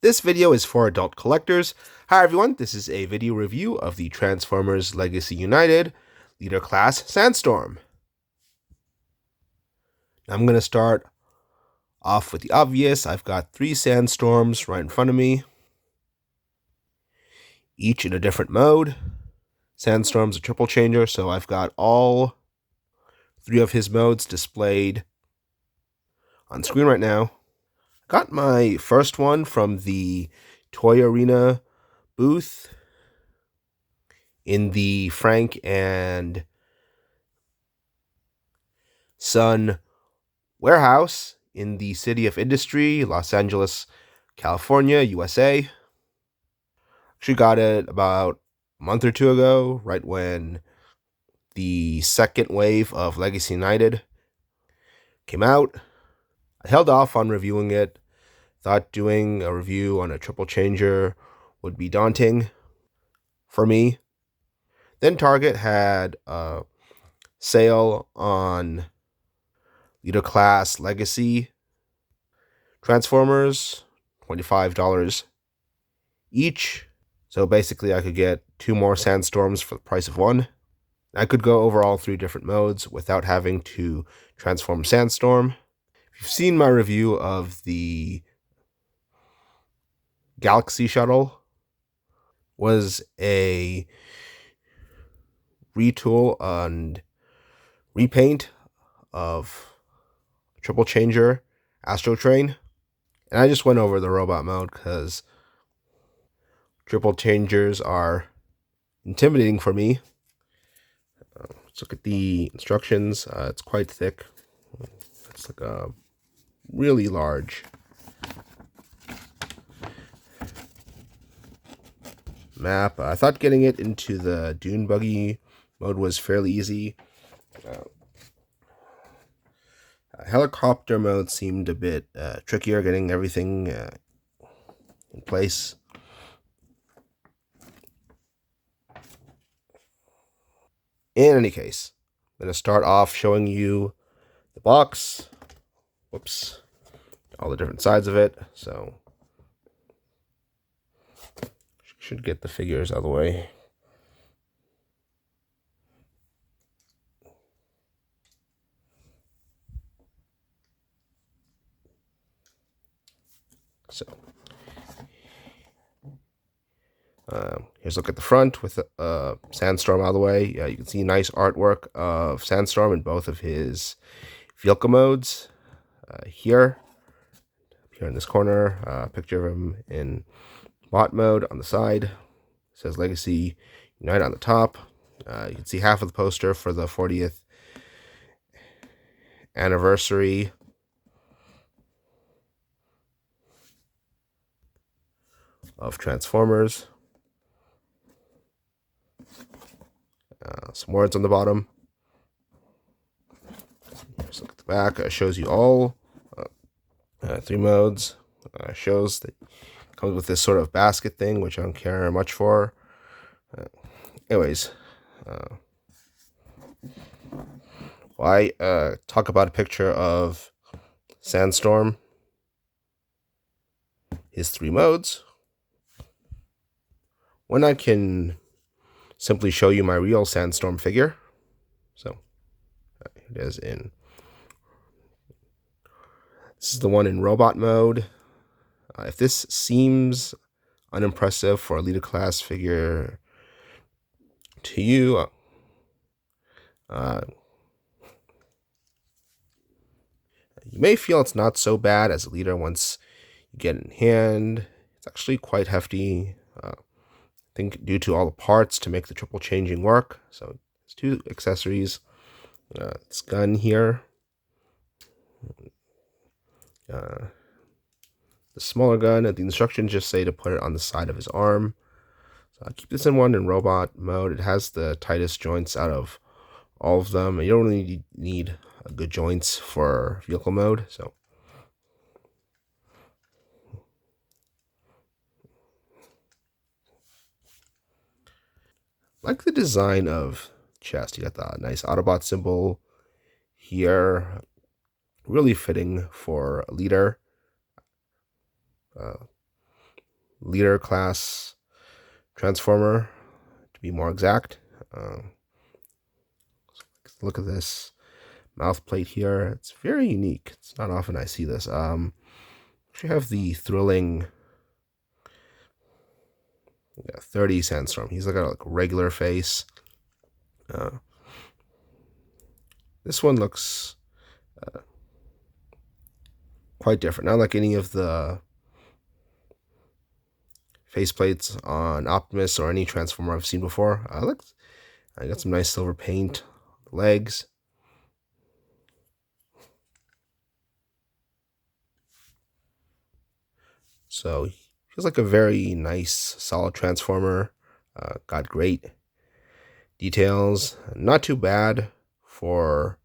This video is for adult collectors. Hi everyone, this is a video review of the Transformers Legacy United Leader Class Sandstorm. I'm going to start off with the obvious. I've got 3 Sandstorms right in front of me, each in a different mode. Sandstorm's a triple changer, so I've got all 3 of his modes displayed on screen right now. I got my first one from the Toy Arena booth in the Frank and Son warehouse in the City of Industry, Los Angeles, California, USA. Actually got it about a month or two ago, right when the second wave of Legacy United came out. I held off on reviewing it. Thought doing a review on a triple changer would be daunting for me. Then Target had a sale on Leader Class Legacy Transformers, $25 each. So basically I could get 2 more Sandstorms for the price of 1. I could go over all 3 different modes without having to transform Sandstorm. If you've seen my review of the Galaxy Shuttle, was a retool and repaint of Triple Changer Astro Train. And I just went over the robot mode because triple changers are intimidating for me. Let's look at the instructions. It's quite thick. It's like a really large map. I thought getting it into the Dune Buggy mode was fairly easy. Helicopter mode seemed a bit trickier, getting everything in place. In any case, I'm going to start off showing you the box. Whoops. All the different sides of it. So, should get the figures out of the way. So, here's a look at the front with Sandstorm out of the way. You can see nice artwork of Sandstorm in both of his vehicle modes. Here in this corner, a picture of him in bot mode on the side. It says Legacy Unite on the top. You can see half of the poster for the 40th anniversary of Transformers. Some words on the bottom. Just look at the back. It shows you all 3 modes. Shows that it comes with this sort of basket thing, which I don't care much for. Anyways, why talk about a picture of Sandstorm, his 3 modes, when I can simply show you my real Sandstorm figure. So it is in. This is the one in robot mode. If this seems unimpressive for a leader class figure to you, you may feel it's not so bad as a leader once you get it in hand. It's actually quite hefty. I think due to all the parts to make the triple changing work. So it's 2 accessories. This gun here. The smaller gun, the instructions just say to put it on the side of his arm. So I'll keep this in robot mode. It has the tightest joints out of all of them. You don't really need good joints for vehicle mode. So I like the design of chest. You got the nice Autobot symbol here. Really fitting for a leader. leader class transformer, to be more exact. Look at this mouth plate here. It's very unique. It's not often I see this. Actually have the thrilling 30 Sandstorm. He's got a regular face. This one looks quite different. Not like any of the faceplates on Optimus or any Transformer I've seen before. I got some nice silver paint on the legs. So he feels like a very nice, solid Transformer. Got great details. Not too bad for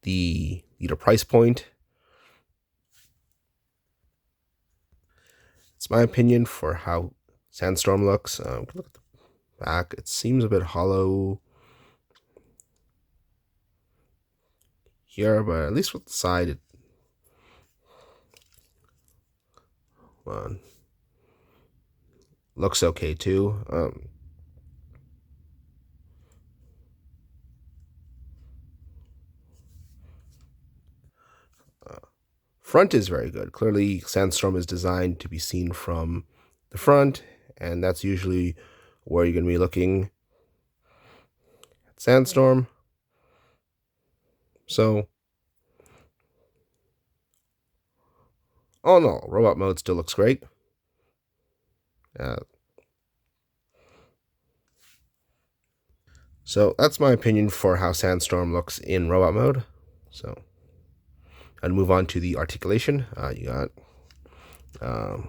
the leader price point. It's my opinion for how Sandstorm looks. Look at the back. It seems a bit hollow here, but at least with the side, it looks okay too. Front is very good. Clearly, Sandstorm is designed to be seen from the front, and that's usually where you're going to be looking at Sandstorm. So, all in all, robot mode still looks great. So that's my opinion for how Sandstorm looks in robot mode. So I'd move on to the articulation. You got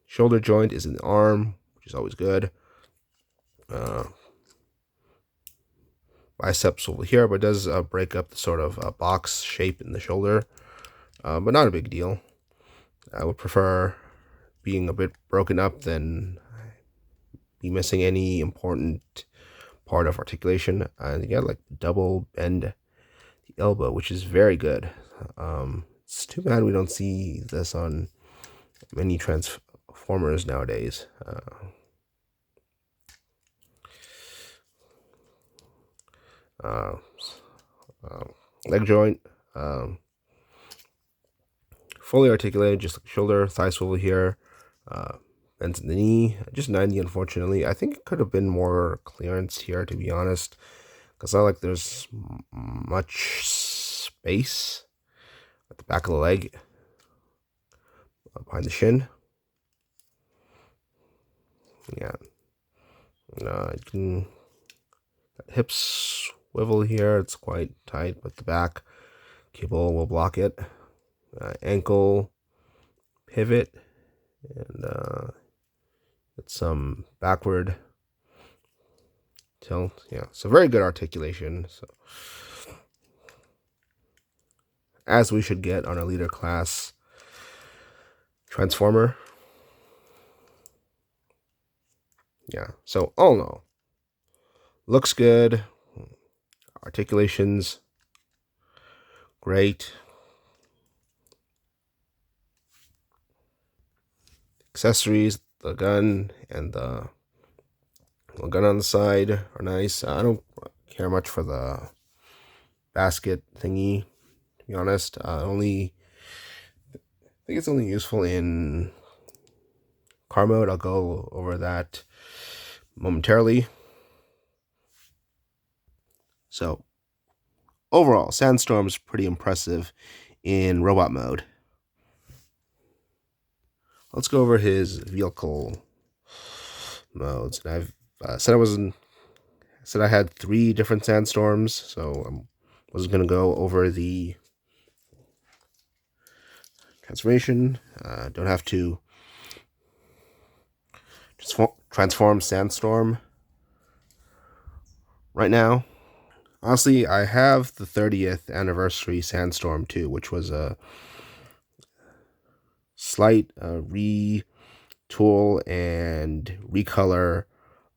shoulder joint is in the arm, which is always good. Biceps over here, but it does break up the sort of box shape in the shoulder, but not a big deal. I would prefer being a bit broken up than be missing any important part of articulation. And you got like double bend the elbow, which is very good. It's too bad we don't see this on many Transformers nowadays. Leg joint, fully articulated, just like shoulder, thigh swivel here, bends in the knee, just 90 unfortunately. I think it could have been more clearance here, to be honest, because I like there's much space at the back of the leg, behind the shin. Yeah, you can hip swivel here. It's quite tight, but the back cable will block it. Ankle pivot, and get some backward tilt. Yeah, so very good articulation. So as we should get on a leader class Transformer. Yeah, so all in all, looks good. Articulations great. Accessories, the gun and the gun on the side are nice. I don't care much for the basket thingy, to be honest. I think it's only useful in car mode. I'll go over that momentarily. So overall, Sandstorm's pretty impressive in robot mode. Let's go over his vehicle modes. And I've said I had 3 different Sandstorms, so I wasn't going to go over the transformation. Don't have to transform Sandstorm right now. Honestly, I have the 30th anniversary Sandstorm too, which was a slight retool and recolor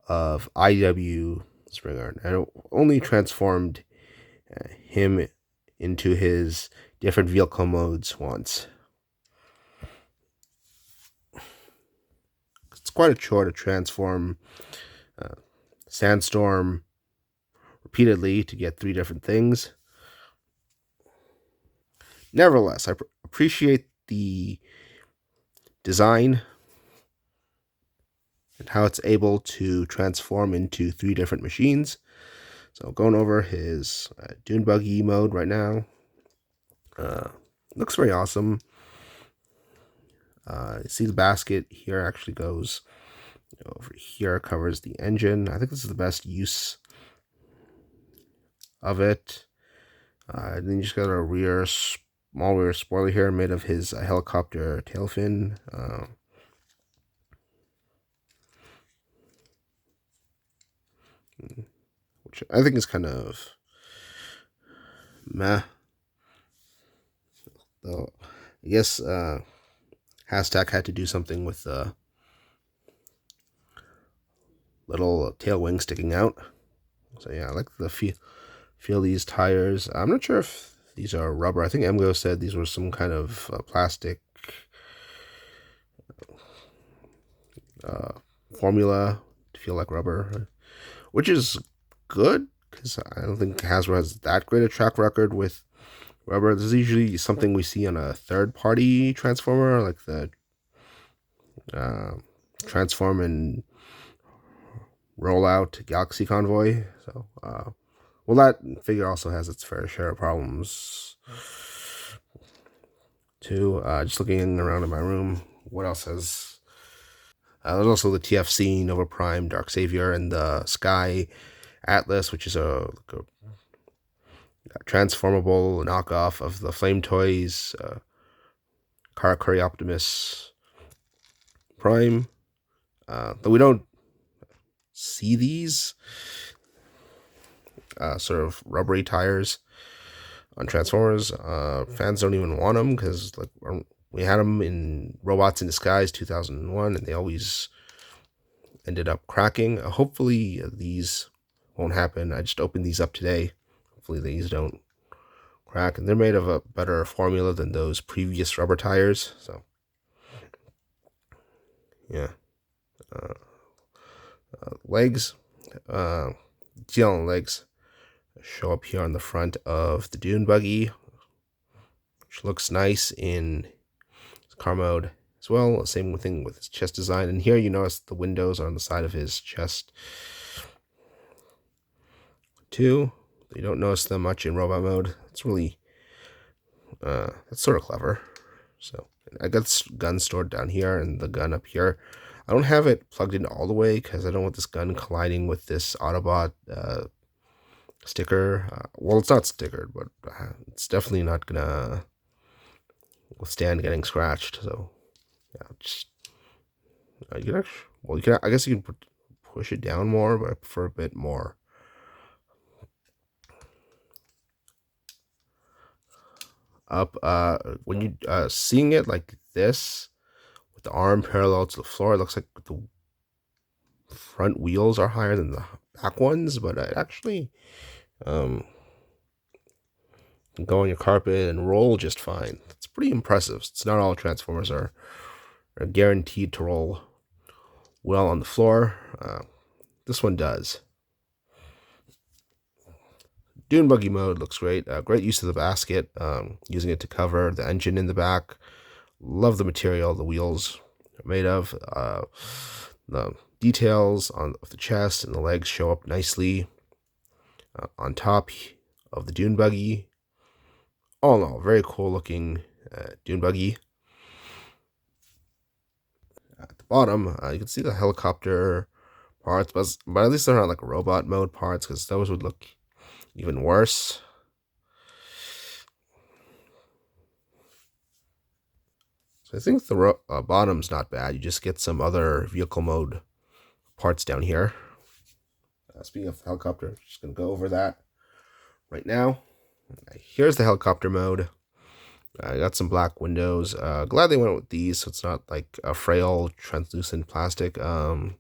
of IW Springer. I only transformed him into his different vehicle modes once. it's quite a chore to transform Sandstorm repeatedly to get three different things. Nevertheless, I appreciate the design and how it's able to transform into three different machines. So going over his dune buggy mode right now. Looks very awesome. See the basket here actually goes over here, covers the engine. I think this is the best use of it. Then you just got a small rear spoiler here made of his helicopter tail fin. Which I think is kind of meh. Though I guess Hashtag had to do something with the little tail wing sticking out. So yeah, I like the feel these tires. I'm not sure if these are rubber. I think Emgo said these were some kind of plastic formula to feel like rubber, which is good because I don't think Hasbro has that great a track record with rubber. This is usually something we see on a third-party transformer, like the Transform and Rollout Galaxy Convoy. So, well, that figure also has its fair share of problems too. Just looking around in my room, what else has? There's also the TFC Nova Prime Dark Savior and the Sky Atlas, which is a transformable knockoff of the Flame Toys Karakuri Optimus Prime. Though we don't see these sort of rubbery tires on Transformers. Fans don't even want them because like we had them in Robots in Disguise 2001, and they always ended up cracking. Hopefully these won't happen. I just opened these up today. Hopefully these don't crack, and they're made of a better formula than those previous rubber tires. So yeah, legs, TL legs show up here on the front of the Dune buggy, which looks nice in car mode as well. Same thing with his chest design. And here you notice the windows are on the side of his chest too. You don't notice them much in robot mode. It's really that's sort of clever. So I got this gun stored down here and the gun up here. I don't have it plugged in all the way because I don't want this gun colliding with this Autobot sticker. Well, it's not stickered, but it's definitely not gonna withstand getting scratched. So yeah, just you can actually, well, you can. I guess you can push it down more, but I prefer a bit more up. When you seeing it like this with the arm parallel to the floor, it looks like the front wheels are higher than the back ones, but it actually can go on your carpet and roll just fine. It's pretty impressive. It's not all Transformers are guaranteed to roll well on the floor. This one does. Dune buggy mode looks great. Great use of the basket, using it to cover the engine in the back. Love the material the wheels are made of. The details on the chest and the legs show up nicely on top of the Dune buggy. All in all, very cool looking Dune buggy. At the bottom, you can see the helicopter parts, but at least they're not like robot mode parts because those would look even worse. So I think the bottom's not bad. You just get some other vehicle mode parts down here. Speaking of helicopter, just gonna go over that right now. Here's the helicopter mode. I got some black windows. Glad they went with these, so it's not like a frail, translucent plastic. They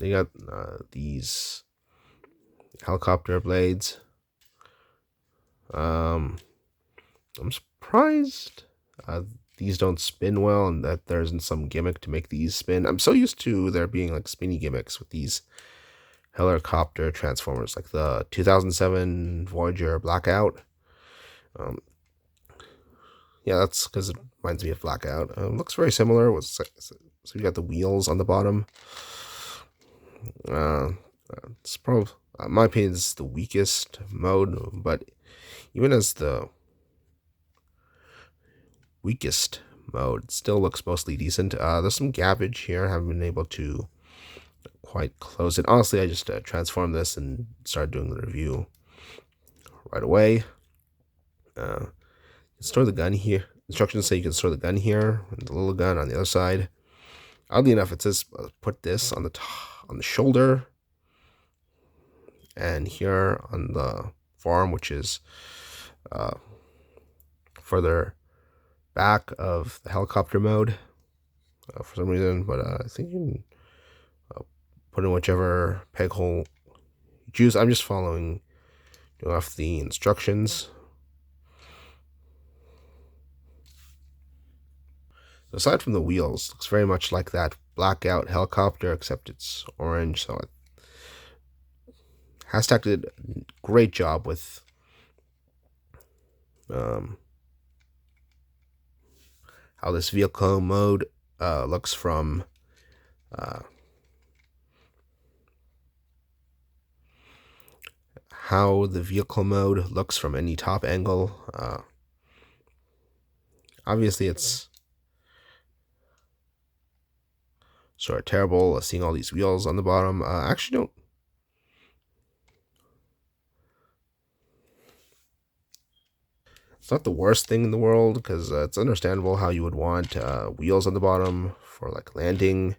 got these helicopter blades. I'm surprised these don't spin well and that there isn't some gimmick to make these spin. I'm so used to there being like spinny gimmicks with these helicopter transformers, like the 2007 Voyager Blackout. Um, yeah, that's because it reminds me of Blackout. Looks very similar. So you got the wheels on the bottom. It's probably, in my opinion, this is the weakest mode, but even as the weakest mode, it still looks mostly decent. There's some gappage here. I haven't been able to quite close it. Honestly, I just transformed this and started doing the review right away. Store the gun here. Instructions say you can store the gun here and the little gun on the other side. Oddly enough, it says put this on the shoulder and here on the forearm, which is further back of the helicopter mode for some reason. But I think you can put in whichever peg hole you choose. I'm just doing off the instructions. Aside from the wheels, looks very much like that Blackout helicopter, except it's orange. So Hashtag did a great job with how this vehicle mode looks from how the vehicle mode looks from any top angle. Obviously, it's sort of terrible seeing all these wheels on the bottom. Actually, don't. It's not the worst thing in the world because it's understandable how you would want wheels on the bottom for like landing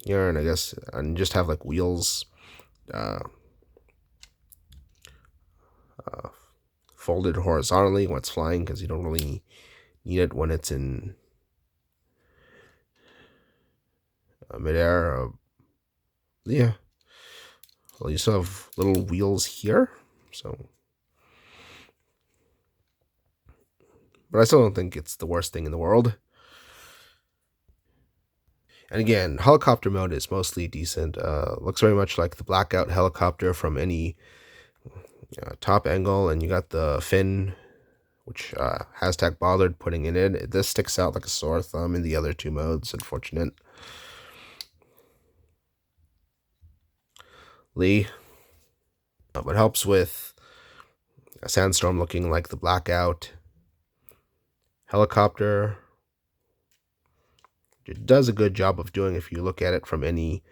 here, and I guess and just have like wheels folded horizontally when it's flying, because you don't really need it when it's in midair. Yeah, well, you still have little wheels here, so. But I still don't think it's the worst thing in the world. And again, helicopter mode is mostly decent. Looks very much like the Blackout helicopter from any top angle, and you got the fin, which hashtag bothered putting it in. This sticks out like a sore thumb in the other two modes, unfortunately. But helps with a Sandstorm looking like the Blackout helicopter. It does a good job of doing if you look at it from any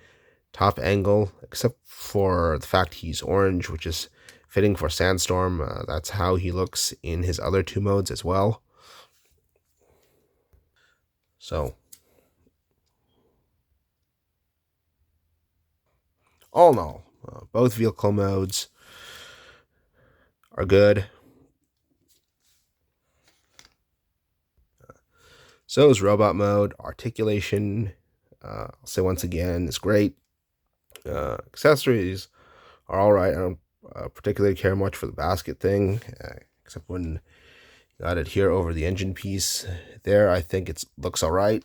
top angle, except for the fact he's orange, which is fitting for Sandstorm. That's how he looks in his other two modes as well. So, all in all, both vehicle modes are good. So is robot mode. Articulation, I'll say once again, is great. Accessories are all right. I don't particularly care much for the basket thing, except when you got it here over the engine piece. There, I think it looks all right.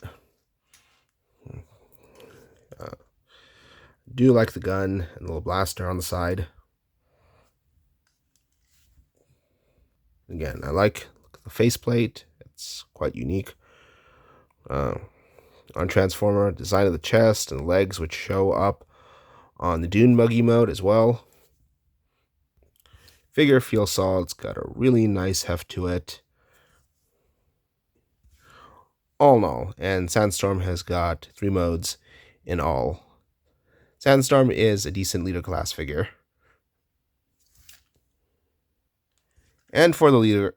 Do like the gun and the little blaster on the side. Again, I like the faceplate. It's quite unique. On Transformer, design of the chest and the legs, which show up on the Dune Buggy mode as well. Figure feels solid. It's got a really nice heft to it. All in all, and Sandstorm has got 3 modes in all. Sandstorm is a decent leader class figure. And for the leader,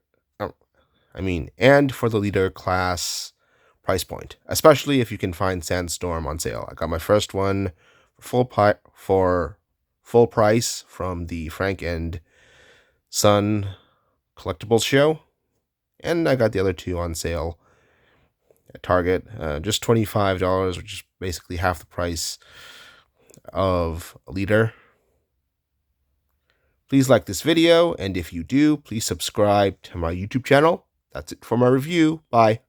and for the leader class price point, especially if you can find Sandstorm on sale. I got my first one for full price from the Frank and Son collectibles show, and I got the other 2 on sale at Target, just $25, which is basically half the price of a leader. Please like this video, and if you do, please subscribe to my YouTube channel. That's it for my review. Bye.